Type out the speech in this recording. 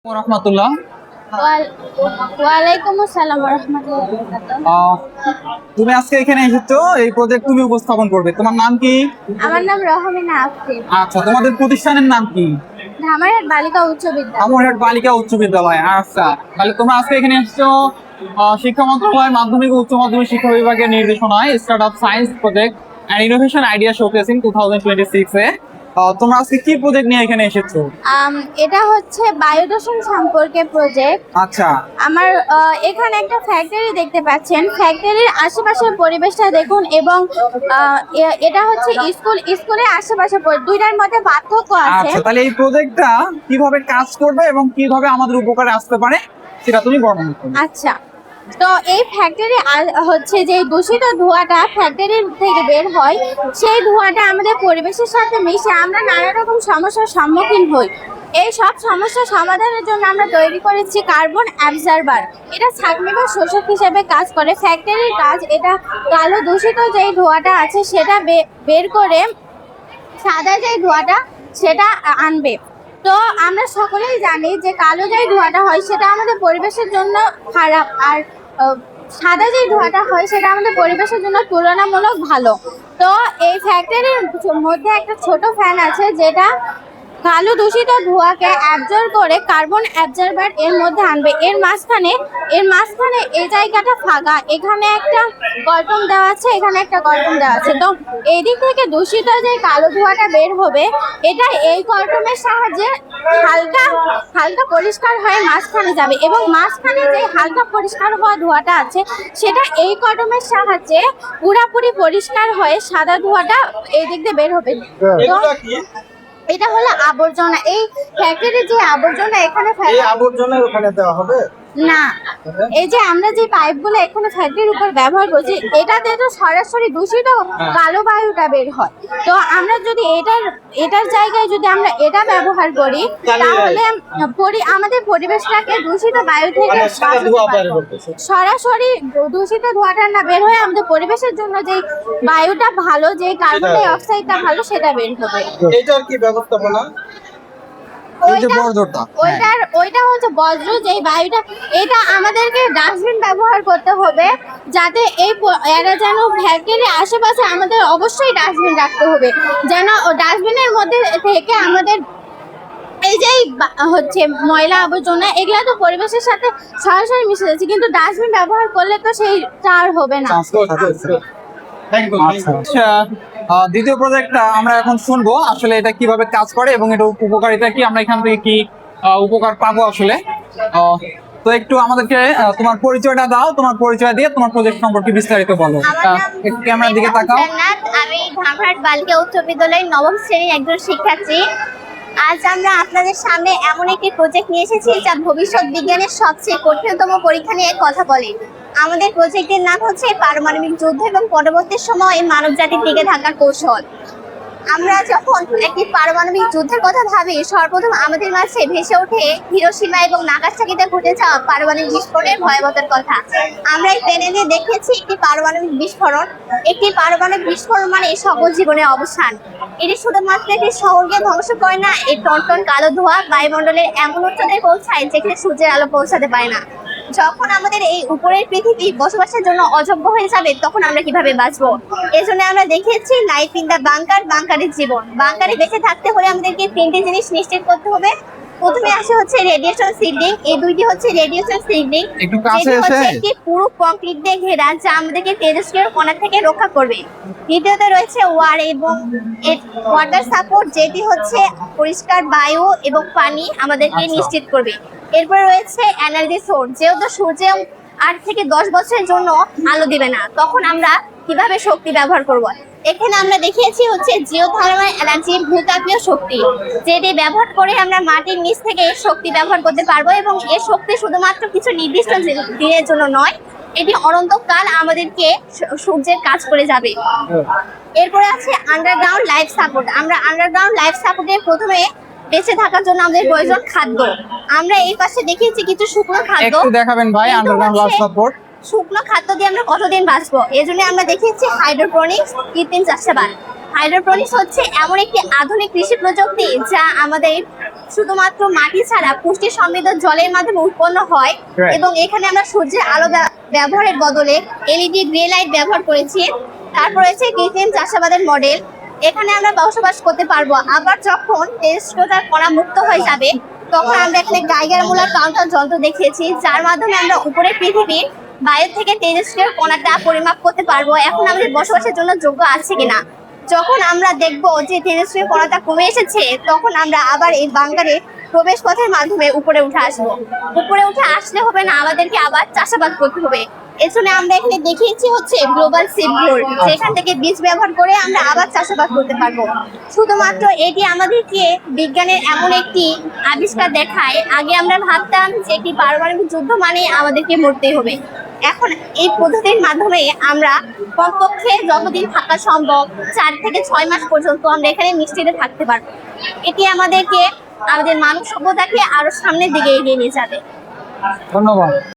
রহমাতুল্লাহ। ওয়ালাইকুম আসসালাম ওয়া রাহমাতুল্লাহি ওয়া বারাকাতুহু। তুমি আজকে এখানে এসেছো, এই প্রজেক্ট তুমি উপস্থাপন করবে। তোমার নাম কি? আমার নাম রহমিনা আফরিন। আচ্ছা, তোমাদের প্রতিষ্ঠানের নাম কি? ধামরাইহাট বালিকা উচ্চ বিদ্যালয়। আমরহাট বালিকা উচ্চ বিদ্যালয়। আচ্ছা, তাহলে তোমরা আজকে এখানে এসেছো শিক্ষা মন্ত্রণালয় মাধ্যমিক ও উচ্চ মাধ্যমিক শিক্ষা বিভাগের নির্দেশনায় startup science project and innovation idea showcasing 2026 এ তোমরা আজকে কি প্রজেক্ট নিয়ে এখানে এসেছো? এটা হচ্ছে বায়ুদূষণ সম্পর্কে প্রজেক্ট। আচ্ছা, আমার এখানে একটা ফ্যাক্টরি দেখতে পাচ্ছেন। ফ্যাক্টরির আশেপাশের পরিবেশটা দেখুন এবং এটা হচ্ছে স্কুলের আশেপাশে দুইটার মধ্যে পার্থক্য আছে। আচ্ছা, তাহলে এই প্রজেক্টটা কিভাবে কাজ করবে এবং কিভাবে আমাদের উপকারে আসতে পারে সেটা তুমি বর্ণনা করো। আচ্ছা, তো এই ফ্যাক্টরি হচ্ছে যে দূষিত ধোঁয়াটা ফ্যাক্টরি থেকে বের হয়, সেই ধোঁয়াটা আমাদের পরিবেশের সাথে মিশে আমরা নানা রকম সমস্যার সম্মুখীন হই। এই সব সমস্যা সমাধানের জন্য আমরা তৈরি করেছি কার্বন অ্যাবজর্বার। এটা ছাঁকনি বা শোষক হিসেবে কাজ করে। ফ্যাক্টরির কাজ এটা কালো দূষিত যেই ধোঁয়াটা আছে সেটা বের করে সাদা যেই ধোঁয়াটা সেটা আনবে। তো আমরা সকলেই জানি যে কালো যে ধোঁয়াটা হয় সেটা আমাদের পরিবেশের জন্য খারাপ, আর সাদা যে ধোঁয়াটা হয় সেটা আমাদের পরিবেশের জন্য তুলনামূলক ভালো। তো এই ফ্যাক্টরির মধ্যে একটা ছোট ফ্যান আছে যেটা কালো দূষিত ধোঁয়াকে অ্যাবজর্ব করে কার্বন অ্যাবজর্বার এর মধ্যে আনবে। এর মাঝখানে এই জায়গাটা ফাঁকা, এখানে একটা গর্তন দেওয়া আছে, এখানে একটা গর্তন দেওয়া আছে। তো এই দিক থেকে দূষিত যে কালো ধোঁয়াটা বের হবে এটা এই গর্তনের সাহায্যে হালকা হালকা পরিষ্কার হয়ে মাঝখানে যাবে এবং মাঝখানে যে হালকা পরিষ্কার হওয়া ধোঁয়াটা আছে সেটা এই গর্তনের সাহায্যে পুরোপুরি পরিষ্কার হয়ে সাদা ধোঁয়াটা এই দিক দিয়ে বের হবে। তো এটা হলো আবর্জনা। এই ফ্যাক্টরির যে আবর্জনা এখানে আবর্জনা ওখানে দেওয়া হবে না, এই যে আমরা যে পাইপগুলো এখানে ফ্যাক্টরির উপর ব্যবহার করছি এটাতে তো সরাসরি দূষিত কালো বায়ুটা বের হয়। তো আমরা যদি এটার জায়গায় যদি আমরা এটা ব্যবহার করি তাহলে আমাদের পরিবেশটাকে দূষিত বায়ু থেকে সরাসরি দূষিত ধোঁয়াটা না বের হয়ে আমাদের পরিবেশের জন্য যে বায়ুটা ভালো, যে কার্বন ডাই অক্সাইডটা ভালো সেটা বের হবে। এটার কি ব্যবস্থাপনা? ওইটা হচ্ছে বজ্র যেই বায়ুটা, এটা আমাদেরকে ডাস্টবিন ব্যবহার করতে হবে যাতে এরা যেন ফ্যাক্টরির আশেপাশে আমাদের অবশ্যই ডাস্টবিন রাখতে হবে, যেন ডাস্টবিনের মধ্যে থেকে আমাদের এই যে হচ্ছে ময়লা আবর্জনা এগুলা তো পরিবেশের সাথে সরাসরি মিশে যাচ্ছে, কিন্তু ডাস্টবিন ব্যবহার করলে তো সেইটা আর হবে না। আচ্ছা, দ্বিতীয় প্রজেক্টটা আমরা এখন শুনবো আসলে এটা কিভাবে কাজ করে এবং এটা উপকারিতা কি, আমরা এখান থেকে কি উপকার পাবো আসলে। তো একটু আমাদেরকে তোমার পরিচয়টা দাও, তোমার পরিচয় দিয়ে তোমার প্রজেক্ট সম্পর্কে বিস্তারিত বলো। একটু ক্যামেরার দিকে তাকাও। আমি ধামরাইহাট বালিকা উচ্চ বিদ্যালয়ের নবম শ্রেণীর একজন শিক্ষার্থী। আজ আমরা আপনাদের সামনে এমন একটি প্রজেক্ট নিয়ে এসেছি যা ভবিষ্যৎ বিজ্ঞানের সবচেয়ে কঠিনতম পরীক্ষা নিয়ে কথা বলে। আমাদের প্রজেক্টের নাম হচ্ছে পারমাণবিক যুদ্ধ এবং পরবর্তী সময়ে মানব জাতির টিকে থাকার কৌশল। আমরা যখন একটি পারমাণবিক যুদ্ধের কথা ভাবি সর্বপ্রথম আমাদের মাঝে ভেসে ওঠে হিরোশিমা এবং নাগাসাকিতে ঘটে যাওয়া পারমাণবিক বিস্ফোরণের ভয়াবহতার কথা। আমরা এই প্যানেলে দেখেছি একটি পারমাণবিক বিস্ফোরণ। একটি পারমাণবিক বিস্ফোরণ মানে সকল জীবনের অবসান। এটি শুধুমাত্র একটি শহরকে ধ্বংস করে না, এই টনটন কালো ধোঁয়া বায়ুমণ্ডলের এমন উচ্চতায় পৌঁছায় যেখানে সূর্যের আলো পৌঁছাতে পারে না। যখন আমাদের এই উপরের পৃথিবী বসবাসের জন্য অযোগ্য হয়ে যাবে তখন আমরা কিভাবে বাঁচবো? এজন্য আমরা দেখেছি লাইফ ইন দা বাংকার, বাংকারের জীবন। বাংকারে বেঁচে থাকতে হলে আমাদেরকে তিনটি জিনিস নিশ্চিত করতে হবে। প্রথমে আসে হচ্ছে রেডিয়েশন শিল্ডিং। এই দুইটি হচ্ছে রেডিয়েশন শিল্ডিং, যেটি হচ্ছে একটি পুরো কংক্রিট দিয়ে ঘেরা যা আমাদেরকে তেজস্ক্রিয় কণা থেকে রক্ষা করবে। দ্বিতীয়ত রয়েছে ওয়াটার সাপোর্ট, যেটি হচ্ছে পরিষ্কার বায়ু এবং পানি আমাদেরকে নিশ্চিত করবে। এরপর রয়েছে এনার্জি সোর্স, যেহেতু সূর্য 8 থেকে 10 বছরের জন্য আলো দিবে না, তখন আমরা কিভাবে শক্তি ব্যবহার করব? এখানে আমরা দেখিয়েছি হচ্ছে জিওথার্মাল এনার্জি, ভূতাপীয় শক্তি, যেটি ব্যবহার করে আমরা মাটির নিচ থেকে শক্তি ব্যবহার করতে পারবো এবং এর শক্তি শুধুমাত্র কিছু নির্দিষ্ট দিনের জন্য নয়, এটি অনন্তকাল আমাদেরকে সূর্যের কাজ করে যাবে। এরপরে আছে আন্ডারগ্রাউন্ড লাইফ সাপোর্ট। আমরা আন্ডারগ্রাউন্ড লাইফ সাপোর্টের প্রথমে বেঁচে থাকার জন্য আমাদের প্রয়োজন খাদ্য। আমরা এই পাশে দেখিয়েছি কিছু শুকনো খাদ্য। একটু দেখাবেন ভাই আন্ডারগ্রাউন্ড লাইফ সাপোর্ট। শুকনো খাদ্য দিয়ে আমরা কতদিন বাঁচবো? এজন্য আমরা দেখিয়েছি হাইড্রোপনিক্স, কৃত্রিম চাষাবাদ। হাইড্রোপনিক্স হচ্ছে এমন একটি আধুনিক কৃষি প্রযুক্তি যা আমাদের শুধুমাত্র মাটি ছাড়া পুষ্টি সমৃদ্ধ জলের মাধ্যমে উৎপন্ন হয়। Right. এবং এখানে আমরা সূর্যের আলো ব্যবহারের বদলে এলইডি গ্রে লাইট ব্যবহার করেছি। তারপর রয়েছে কৃত্রিম চাষাবাদের মডেল। এখানে আমরা বসবাস করতে পারবো। আবার যখন তেজস্ক্রিয়তার কণা মুক্ত হয়ে যাবে তখন আমরা এখানে গাইগার মুলার কাউন্টার যন্ত্র দেখিয়েছি, যার মাধ্যমে আমরা উপরের পৃথিবীর বাইরে থেকে তেজস্ক্রিয় কণাটা পরিমাপ করতে পারবো এখন আমাদের বসবাসের জন্য যোগ্য আছে কিনা। যখন আমরা দেখব যে তেজস্ক্রিয় কণাটা কমে এসেছে তখন আমরা আবার এই বাংকারে প্রবেশ পথের মাধ্যমে উপরে উঠে আসবো। উপরে উঠে আসলে হবে না, আমাদেরকে আবার চাষাবাদ করতে হবে। এর জন্য আমরা এখানে দেখিয়েছি হচ্ছে গ্লোবাল সিড বোর্ড, যেখান থেকে বীজ ব্যবহার করে আমরা আবার চাষাবাদ করতে পারবো। শুধুমাত্র এটি আমাদেরকে বিজ্ঞানের এমন একটি আবিষ্কার দেখায়। আগে আমরা ভাবতাম যে একটি পারমাণবিক যুদ্ধ মানে আমাদেরকে মরতেই হবে। এখন এই পদ্ধতির মাধ্যমে আমরা কমপক্ষে যতদিন থাকা সম্ভব 4 থেকে 6 মাস পর্যন্ত আমরা এখানে নিশ্চিন্তে থাকতে পারবো। এটি আমাদেরকে আমাদের মানব সভ্যতাকে আরো সামনের দিকে এগিয়ে নিয়ে যাবে। ধন্যবাদ।